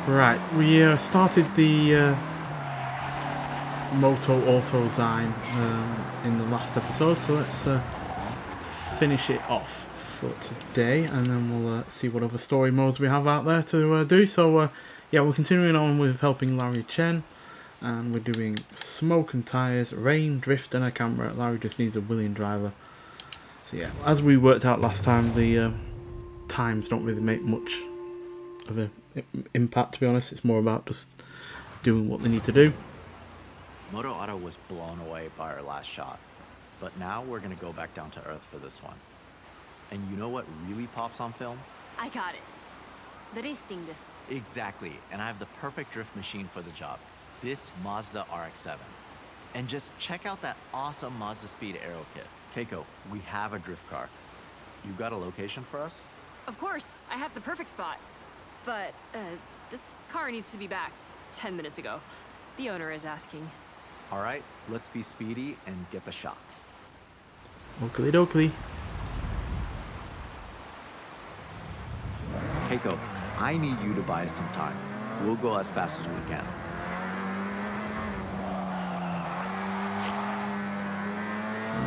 Right, we started the Moto Auto Zine in the last episode, so let's finish it off for today, and then we'll see what other story modes we have out there to do. So yeah, we're continuing on with helping Larry Chen, and we're doing smoke and tyres, rain, drift and a camera. Larry just needs a willing driver. So yeah, as we worked out last time, the times don't really make much of an impact, to be honest. It's more about just doing what they need to do. Moto Auto was blown away by our last shot, but now we're gonna go back down to earth for this one. And you know what really pops on film? I got it. The drifting. Exactly, and I have the perfect drift machine for the job. This Mazda RX-7. And just check out that awesome Mazda Speed Aero kit. Keiko, we have a drift car. You got a location for us? Of course, I have the perfect spot. But, this car needs to be back 10 minutes ago. The owner is asking. All right, let's be speedy and get the shot. Oakley dokley. Keiko, I need you to buy us some time. We'll go as fast as we can.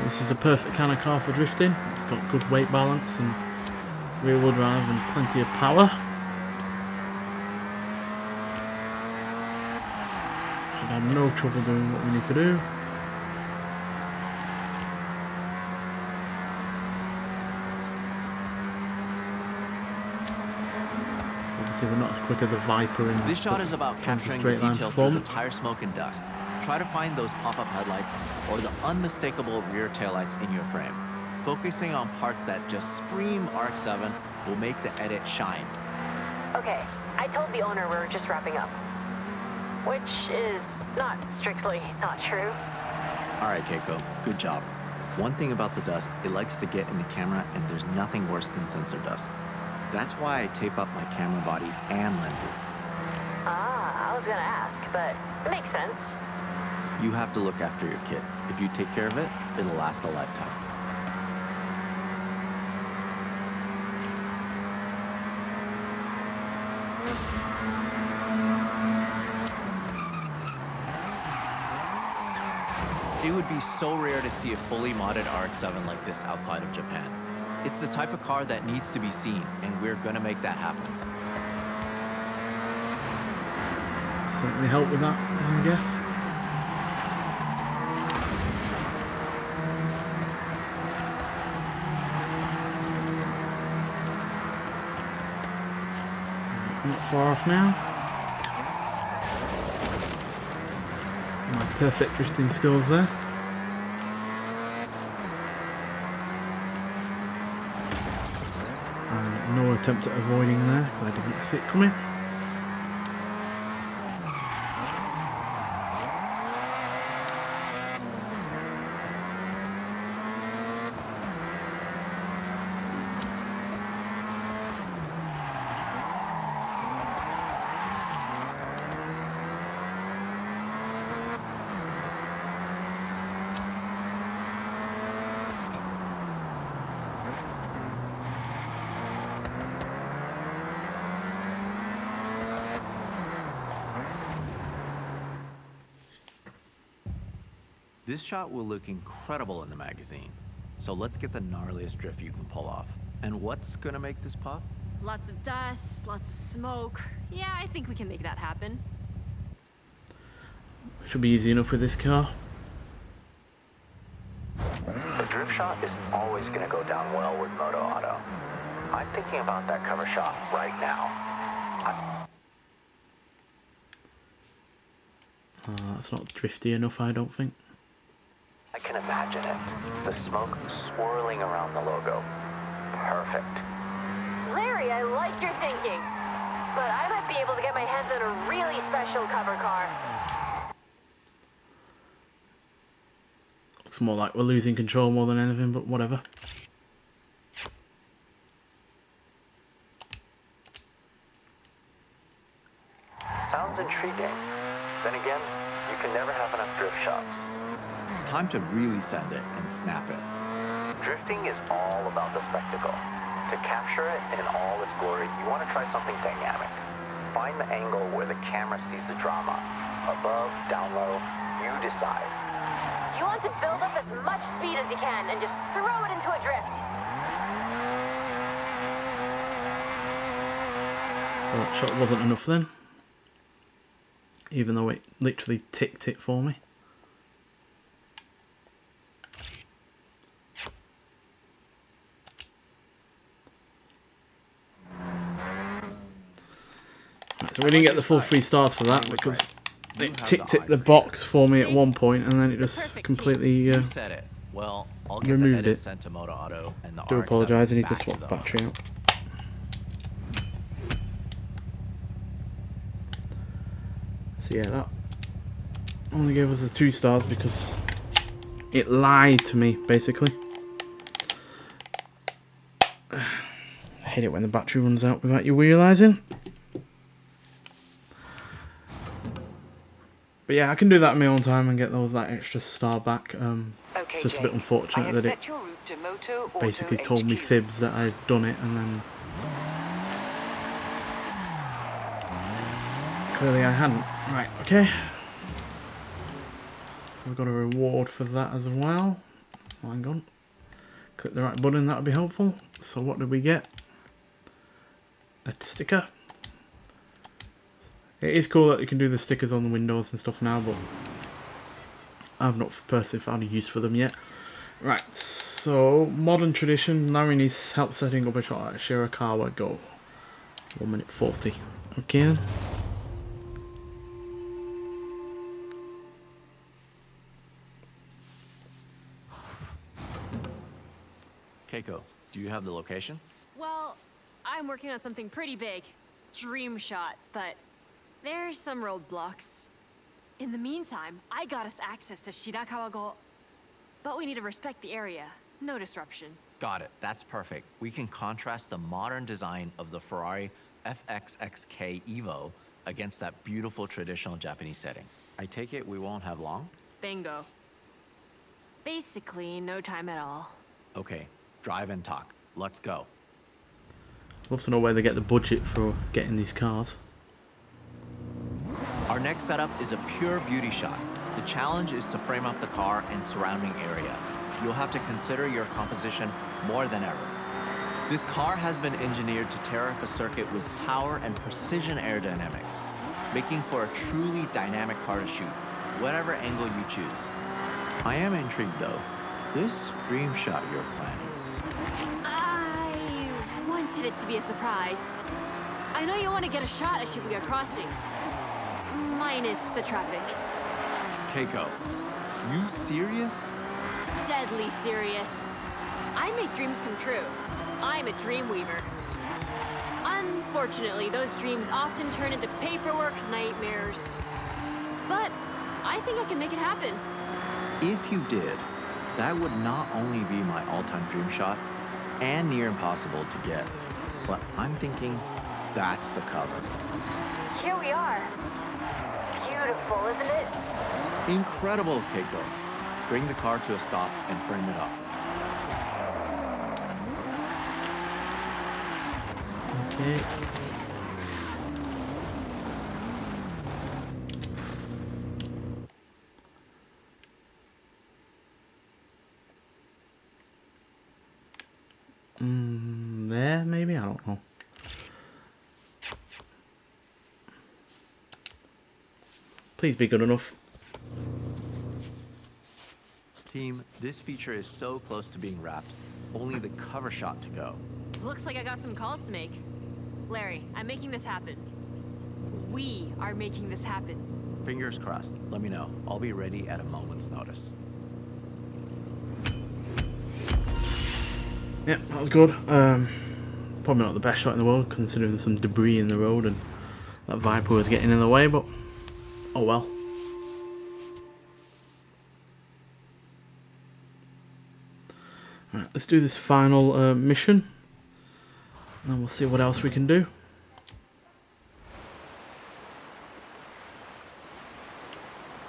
This is a perfect kind of car for drifting. It's got good weight balance and rear wheel drive and plenty of power. Should have no trouble doing what we need to do. Obviously we're not as quick as a Viper in this shot is about capturing the detail through the tire smoke and dust. Try to find those pop-up headlights or the unmistakable rear taillights in your frame. Focusing on parts that just scream RX-7 will make the edit shine. Okay, I told the owner we're just wrapping up. Which is not strictly not true. All right, Keiko, good job. One thing about the dust, it likes to get in the camera, and there's nothing worse than sensor dust. That's why I tape up my camera body and lenses. Ah, I was gonna ask, but it makes sense. You have to look after your kit. If you take care of it, it'll last a lifetime. It would be so rare to see a fully modded RX-7 like this outside of Japan. It's the type of car that needs to be seen, and we're gonna make that happen. Certainly help with that, I guess. Not far off now. My perfect drifting skills there. And no attempt at avoiding there because I didn't see it coming. This shot will look incredible in the magazine. So let's get the gnarliest drift you can pull off. And what's gonna make this pop? Lots of dust, lots of smoke. Yeah, I think we can make that happen. Should be easy enough with this car. The drift shot is always gonna go down well with Moto Auto. I'm thinking about that cover shot right now. That's not drifty enough, I don't think. I can imagine it. The smoke swirling around the logo. Perfect. Larry, I like your thinking. But I might be able to get my hands on a really special cover car. Looks more like we're losing control more than anything, but whatever. Sounds intriguing. Then again, you can never have enough drift shots. Time to really send it and snap it. Drifting is all about the spectacle. To capture it in all its glory, you want to try something dynamic. Find the angle where the camera sees the drama. Above, down low, you decide. You want to build up as much speed as you can and just throw it into a drift. So that shot wasn't enough then. Even though it literally ticked it for me. Right, so we didn't get the full 3 stars for that because it ticked the box for me at one point and then it just completely You said it. Well, I'll get removed the edit it. sent to Moto Auto and the Do RX-7 apologise, I need to back swap the them. battery out. So yeah, that only gave us the 2 stars because it lied to me, basically. I hate it when the battery runs out without you realising. But yeah, I can do that in my own time and get those that extra star back. It's just a bit unfortunate that it basically told me fibs that I'd done it and then clearly I hadn't. Right, okay. We've got a reward for that as well. Hang on. Click the right button, that would be helpful. So what did we get? A sticker. It is cool that you can do the stickers on the windows and stuff now, but I've not personally found a use for them yet. Right, so modern tradition. Larry needs help setting up a shot at Shirakawa. Go. 1 minute 40. Okay then. Keiko, do you have the location? Well, I'm working on something pretty big. Dream shot, but there's some roadblocks. In the meantime, I got us access to Shirakawa-go. But we need to respect the area. No disruption. Got it. That's perfect. We can contrast the modern design of the Ferrari FXXK Evo against that beautiful traditional Japanese setting. I take it we won't have long? Bingo. Basically, no time at all. Okay, drive and talk. Let's go. I'd love to know where they get the budget for getting these cars. Our next setup is a pure beauty shot. The challenge is to frame up the car and surrounding area. You'll have to consider your composition more than ever. This car has been engineered to tear up a circuit with power and precision aerodynamics, making for a truly dynamic car to shoot, whatever angle you choose. I am intrigued though. This dream shot you're planning. I wanted it to be a surprise. I know you want to get a shot at Shibuya Crossing. Minus the traffic. Keiko, you serious? Deadly serious. I make dreams come true. I'm a dream weaver. Unfortunately, those dreams often turn into paperwork nightmares. But I think I can make it happen. If you did, that would not only be my all-time dream shot and near impossible to get, but I'm thinking that's the cover. Here we are. Beautiful, isn't it? Incredible, Keiko. Bring the car to a stop and frame it up. Okay. There, maybe? I don't know. Please be good enough. Team, this feature is so close to being wrapped. Only the cover shot to go. Looks like I got some calls to make. Larry, I'm making this happen. We are making this happen. Fingers crossed. Let me know. I'll be ready at a moment's notice. Yeah, that was good. Probably not the best shot in the world, considering there's some debris in the road and that Viper was getting in the way, but oh well. Right, let's do this final mission, and we'll see what else we can do.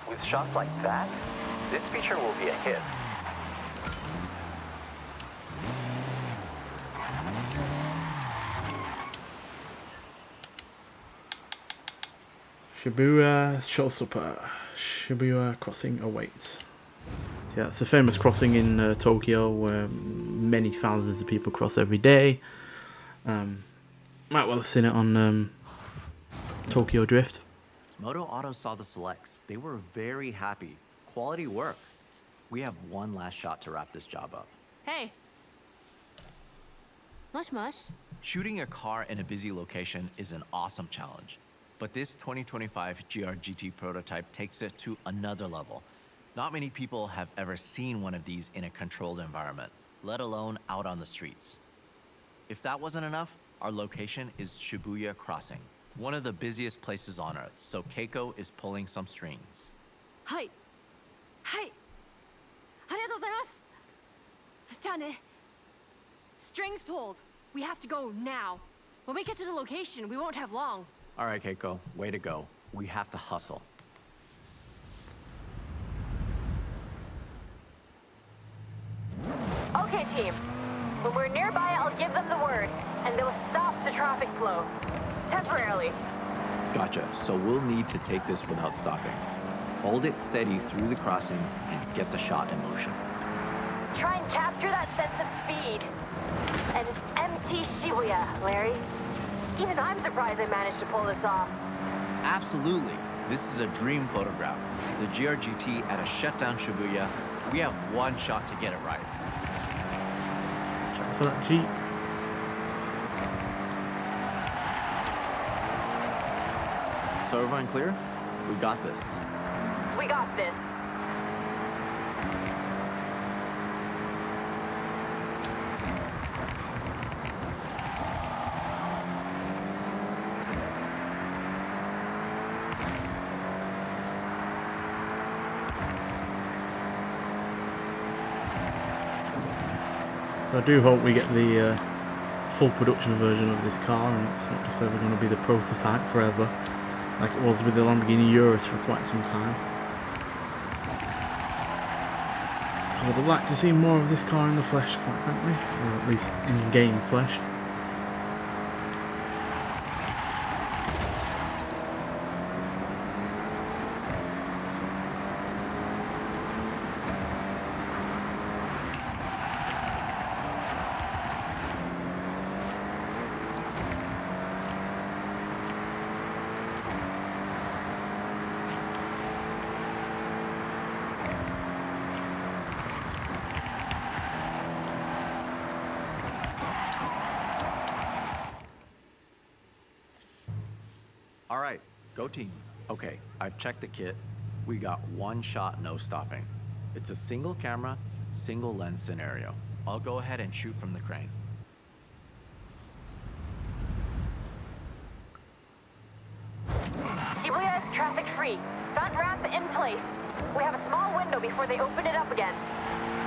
With shots like that, this feature will be a hit. Shibuya Showstopper. Shibuya crossing awaits. Yeah, it's a famous crossing in Tokyo where many thousands of people cross every day. Might well have seen it on Tokyo Drift. Moto Auto saw the selects. They were very happy. Quality work. We have one last shot to wrap this job up. Hey. Mush mush. Shooting a car in a busy location is an awesome challenge. But this 2025 GR-GT prototype takes it to another level. Not many people have ever seen one of these in a controlled environment, let alone out on the streets. If that wasn't enough, our location is Shibuya Crossing, one of the busiest places on Earth, so Keiko is pulling some strings. Hi. Hi. Arigatou gozaimasu. Ja ne. Strings pulled. We have to go now. When we get to the location, we won't have long. All right, Keiko, way to go. We have to hustle. Okay, team. When we're nearby, I'll give them the word, and they will stop the traffic flow. Temporarily. Gotcha. So we'll need to take this without stopping. Hold it steady through the crossing and get the shot in motion. Try and capture that sense of speed. An empty Shibuya, Larry. Even I'm surprised I managed to pull this off. Absolutely. This is a dream photograph. The GR-GT at a shutdown Shibuya. We have one shot to get it right. Check for that Jeep. So everyone clear? We got this. We got this. So I do hope we get the full production version of this car, and it's not just ever going to be the prototype forever, like it was with the Lamborghini Urus for quite some time. I would have liked to see more of this car in the flesh, quite frankly, or at least in-game flesh. All right, go team. Okay, I've checked the kit. We got one shot, no stopping. It's a single camera, single lens scenario. I'll go ahead and shoot from the crane. Shibuya is traffic free. Stunt ramp in place. We have a small window before they open it up again.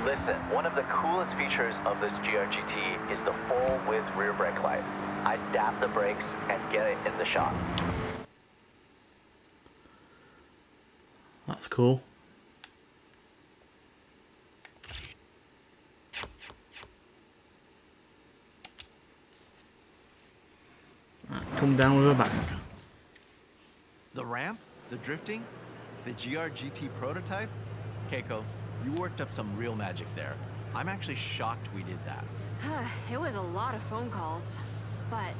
Listen, one of the coolest features of this GR-GT is the full-width rear brake light. I dab the brakes and get it in the shot. That's cool. Right, come down with a bang. The ramp, the drifting, the GR-GT prototype? Keiko, you worked up some real magic there. I'm actually shocked we did that. It was a lot of phone calls, but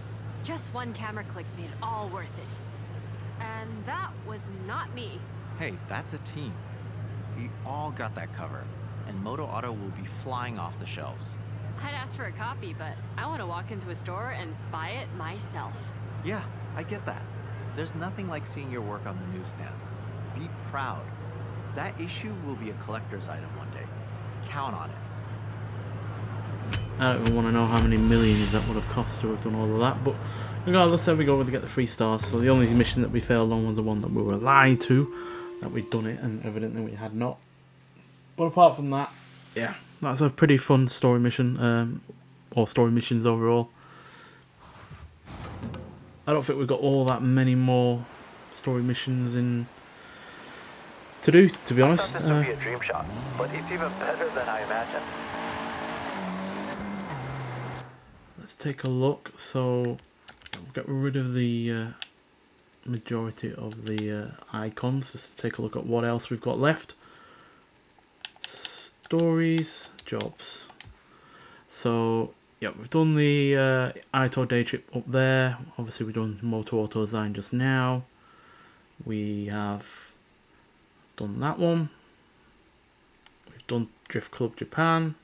just one camera click made it all worth it. And that was not me. Hey, that's a team. We all got that covered, and Moto Auto will be flying off the shelves. I'd ask for a copy, but I want to walk into a store and buy it myself. Yeah, I get that. There's nothing like seeing your work on the newsstand. Be proud. That issue will be a collector's item one day. Count on it. I don't even want to know how many millions that would have cost to have done all of that, but regardless, there we go, we get the 3 stars. So the only mission that we failed on was the one that we were lied to, that we'd done it, and evidently we had not. But apart from that, yeah, that's a pretty fun story mission, or story missions overall. I don't think we've got all that many more story missions in to do, to be honest. I thought this would be a dream shot, but it's even better than I imagined. Let's take a look. So we'll get rid of the majority of the icons, just to take a look at what else we've got left. Stories, jobs. So yeah, we've done the Ito day trip up there. Obviously we've done Moto Auto Zine just now. We have done that one. We've done Drift Club Japan.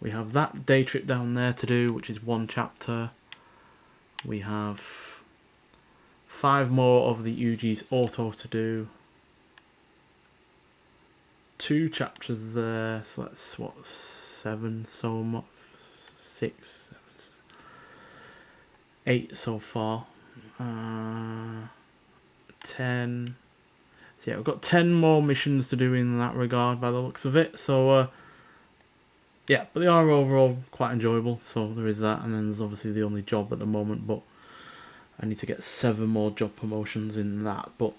We have that day trip down there to do, which is 1 chapter. We have 5 more of the UG's Auto to do. 2 chapters there, so that's what, 7 so much, 6, 7, 8 so far. 10. So yeah, we've got 10 more missions to do in that regard by the looks of it. So yeah, but they are overall quite enjoyable. So there is that, and then there's obviously the only job at the moment, but I need to get 7 more job promotions in that. But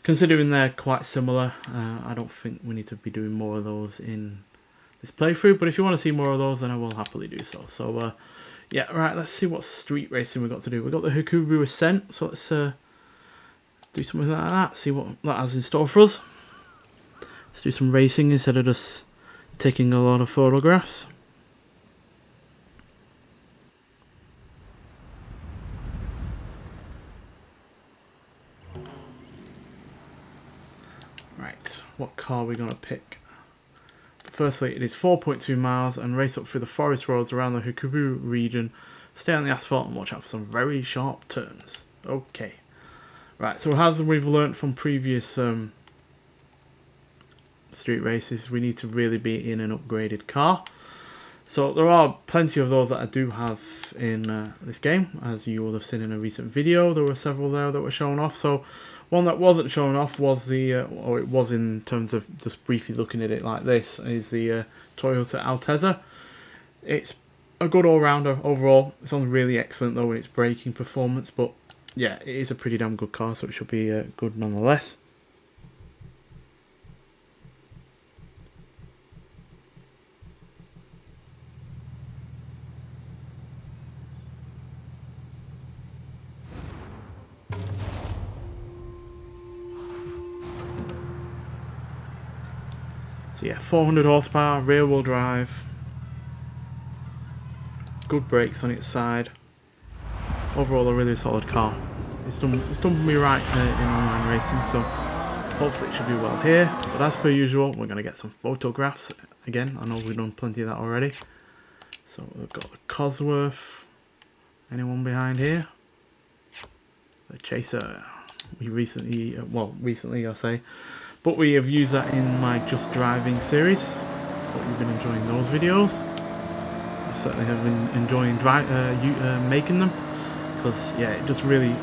considering they're quite similar, I don't think we need to be doing more of those in this playthrough. But if you want to see more of those, then I will happily do so. So yeah, right, let's see what street racing we've got to do. We've got the Hikubu Ascent, so let's do something like that, see what that has in store for us. Let's do some racing instead of just taking a lot of photographs. Right, what car are we going to pick? Firstly, it is 4.2 miles and race up through the forest roads around the Hikubu region. Stay on the asphalt and watch out for some very sharp turns. Okay. Right, so as we've learnt from previous street races, we need to really be in an upgraded car. So there are plenty of those that I do have in this game. As you will have seen in a recent video, there were several there that were shown off. So one that wasn't shown off was the, or it was in terms of just briefly looking at it like this, is the Toyota Altezza. It's a good all-rounder overall. It's only really excellent though in its braking performance, but yeah, it is a pretty damn good car, so it should be good nonetheless. So yeah, 400 horsepower, rear wheel drive, good brakes on its side. Overall a really solid car. It's done me right in online racing, so hopefully it should do well here. But as per usual, we're going to get some photographs. Again, I know we've done plenty of that already. So we've got the Cosworth. Anyone behind here? The Chaser. We recently, recently I say, but we have used that in my Just Driving series. Hope you've been enjoying those videos. I certainly have been enjoying making them, because yeah, it just really,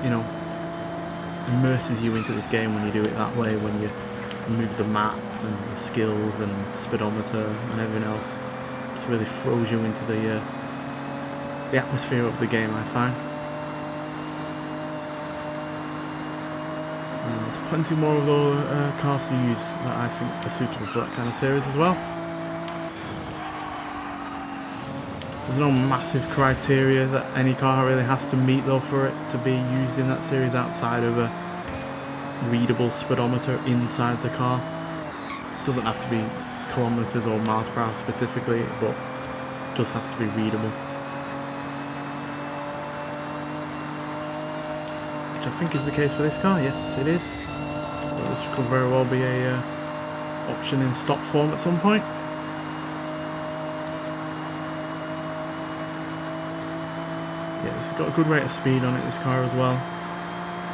you know, immerses you into this game when you do it that way, when you move the map and the skills and speedometer and everything else. It just really throws you into the atmosphere of the game, I find. And there's plenty more of those cars to use that I think are suitable for that kind of series as well. There's no massive criteria that any car really has to meet though for it to be used in that series, outside of a readable speedometer inside the car. It doesn't have to be kilometers or miles per hour specifically, but it just has to be readable. Which I think is the case for this car. Yes, it is. So this could very well be a option in stock form at some point. Yeah, it's got a good rate of speed on it, this car as well.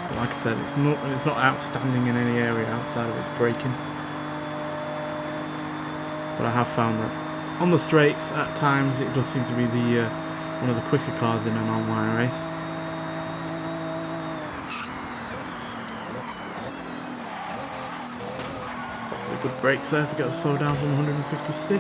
But like I said, it's not outstanding in any area outside of its braking. But I have found that on the straights at times it does seem to be the one of the quicker cars in an online race. Good brakes there to get us slowed down from 156.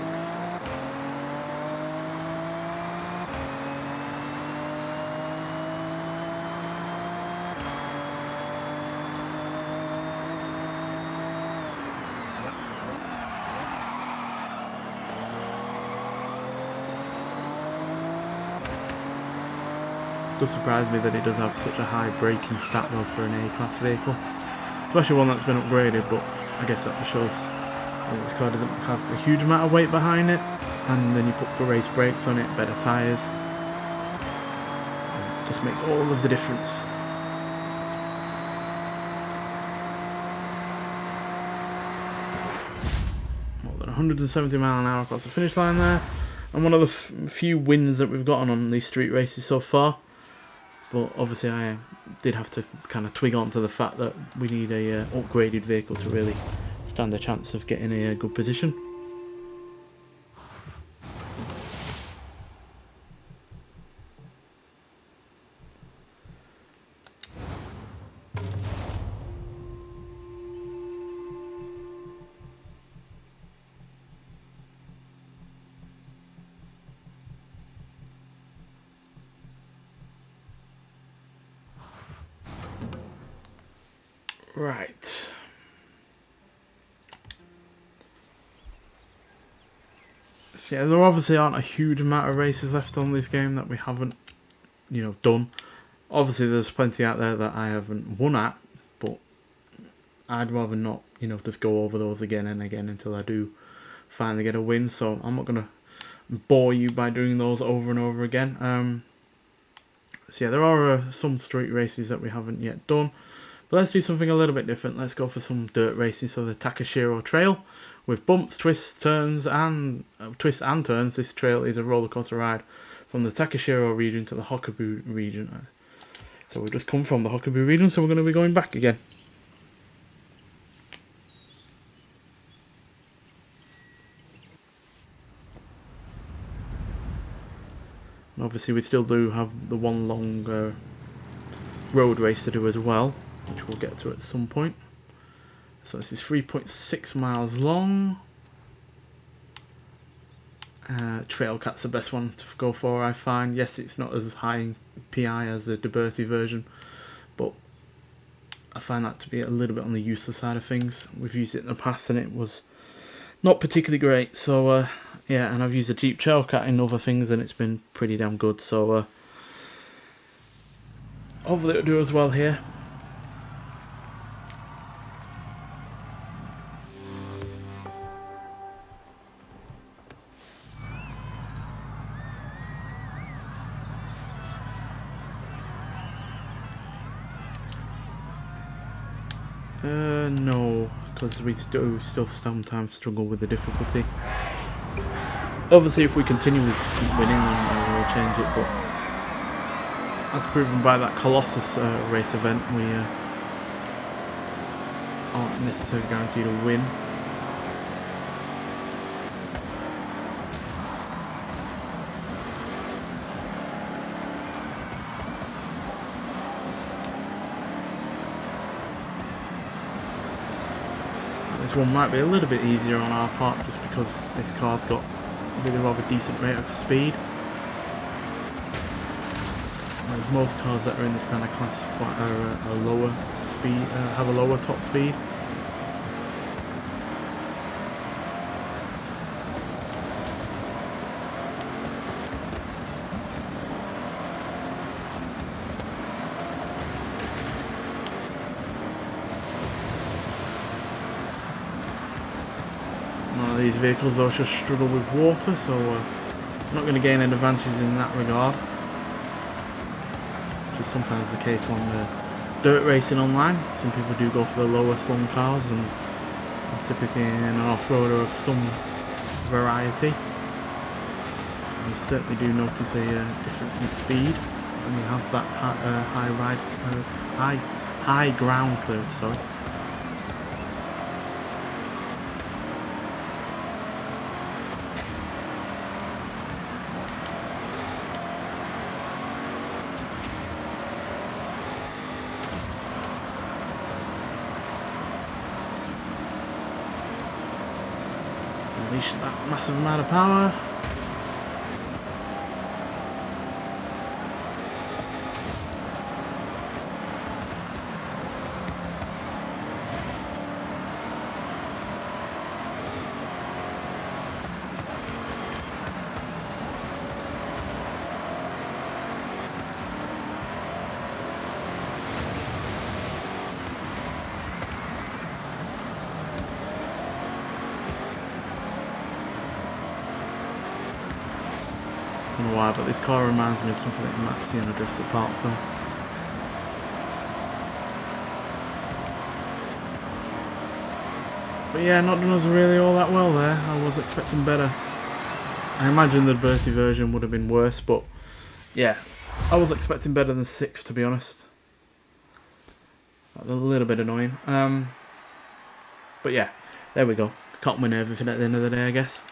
does surprise me that it does have such a high braking stat though for an A-class vehicle. Especially one that's been upgraded, but I guess that just shows that this car doesn't have a huge amount of weight behind it. And then you put the race brakes on it, better tyres. It just makes all of the difference. More than 170 mile an hour across the finish line there. And one of the few wins that we've gotten on these street races so far. But obviously I did have to kind of twig on to the fact that we need a upgraded vehicle to really stand a chance of getting a good position. Right. So yeah, there obviously aren't a huge amount of races left on this game that we haven't, done. Obviously there's plenty out there that I haven't won at, but I'd rather not, just go over those again and again until I do finally get a win. So I'm not going to bore you by doing those over and over again. So yeah, there are some street races that we haven't yet done. But let's do something a little bit different. Let's go for some dirt racing. So the Takashiro Trail, with bumps, twists, and turns. This trail is a roller coaster ride from the Takashiro region to the Hokubu region. So we've just come from the Hokubu region, so we're going to be going back again. And obviously we still do have the one long road race to do as well, which we'll get to at some point. So this is 3.6 miles long. Trailcat's the best one to go for, I find. Yes, it's not as high in PI as the Deberti version, but I find that to be a little bit on the useless side of things. We've used it in the past and it was not particularly great. So yeah, and I've used the Jeep Trailcat in other things and it's been pretty damn good. So hopefully it'll do as well here. No, because we do still sometimes struggle with the difficulty. Obviously, if we continue with winning, then we'll change it, but as proven by that Colossus race event, we aren't necessarily guaranteed a win. This one might be a little bit easier on our part just because this car's got really rather decent rate of speed. Whereas most cars that are in this kind of class are a lower speed, have a lower top speed. These vehicles though just struggle with water, so I'm not going to gain an advantage in that regard, which is sometimes the case on dirt racing online. Some people do go for the lower slung cars, and I'm typically an off-roader of some variety. You certainly do notice a difference in speed when you have that high ground clearance. Sorry. Unleash that massive amount of power. don't know why, but this car reminds me of something that you might see in a Jurassic Park film. But yeah, not done us really all that well there. I was expecting better. I imagine the Bertie version would have been worse, but yeah, I was expecting better than 6th, to be honest. That was a little bit annoying. But yeah, there we go. Can't win everything at the end of the day, I guess.